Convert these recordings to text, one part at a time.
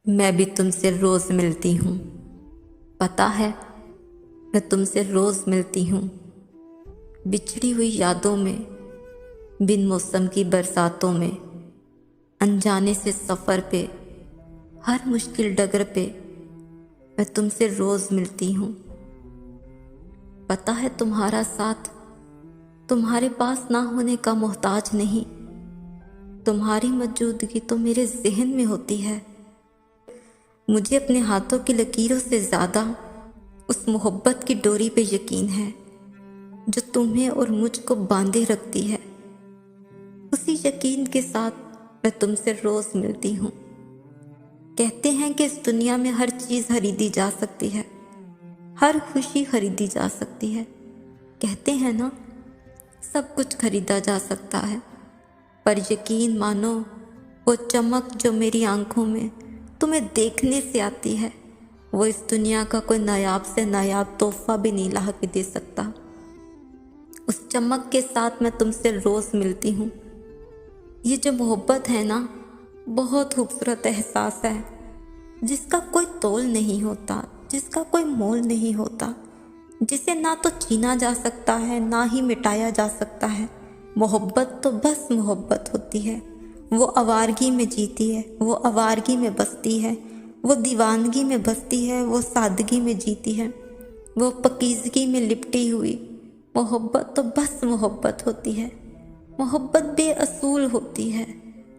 میں بھی تم سے روز ملتی ہوں، پتہ ہے میں تم سے روز ملتی ہوں، بچھڑی ہوئی یادوں میں، بن موسم کی برساتوں میں، انجانے سے سفر پہ، ہر مشکل ڈگر پہ میں تم سے روز ملتی ہوں۔ پتہ ہے تمہارا ساتھ تمہارے پاس نہ ہونے کا محتاج نہیں، تمہاری موجودگی تو میرے ذہن میں ہوتی ہے۔ مجھے اپنے ہاتھوں کی لکیروں سے زیادہ اس محبت کی ڈوری پہ یقین ہے جو تمہیں اور مجھ کو باندھے رکھتی ہے۔ اسی یقین کے ساتھ میں تم سے روز ملتی ہوں۔ کہتے ہیں کہ اس دنیا میں ہر چیز خریدی جا سکتی ہے، ہر خوشی خریدی جا سکتی ہے۔ کہتے ہیں نا، سب کچھ خریدا جا سکتا ہے، پر یقین مانو وہ چمک جو میری آنکھوں میں تمہیں دیکھنے سے آتی ہے، وہ اس دنیا کا کوئی نایاب سے نایاب تحفہ بھی نہیں لا کے دے سکتا۔ اس چمک کے ساتھ میں تم سے روز ملتی ہوں۔ یہ جو محبت ہے نا، بہت خوبصورت احساس ہے، جس کا کوئی تول نہیں ہوتا، جس کا کوئی مول نہیں ہوتا، جسے نہ تو چھینا جا سکتا ہے نہ ہی مٹایا جا سکتا ہے۔ محبت تو بس محبت ہوتی ہے، وہ آوارگی میں جیتی ہے، وہ آوارگی میں بستی ہے، وہ دیوانگی میں بستی ہے، وہ سادگی میں جیتی ہے، وہ پاکیزگی میں لپٹی ہوئی۔ محبت تو بس محبت ہوتی ہے۔ محبت بے اصول ہوتی ہے،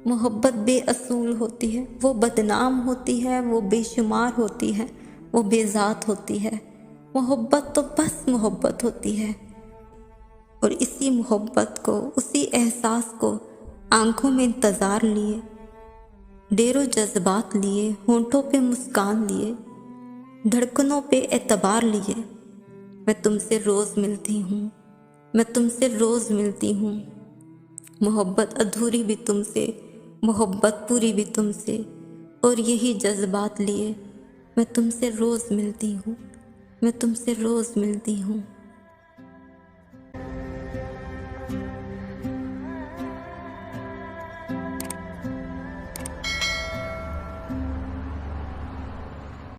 محبت بے اصول ہوتی ہے، وہ بدنام ہوتی ہے، وہ بے شمار ہوتی ہے، وہ بے ذات ہوتی ہے۔ محبت تو بس محبت ہوتی ہے، اور اسی محبت کو، اسی احساس کو آنکھوں میں انتظار لیے، ڈیروں جذبات لیے، ہونٹوں پہ مسکان لیے، دھڑکنوں پہ اعتبار لیے میں تم سے روز ملتی ہوں، میں تم سے روز ملتی ہوں۔ محبت ادھوری بھی تم سے، محبت پوری بھی تم سے، اور یہی جذبات لیے میں تم سے روز ملتی ہوں، میں تم سے روز ملتی ہوں۔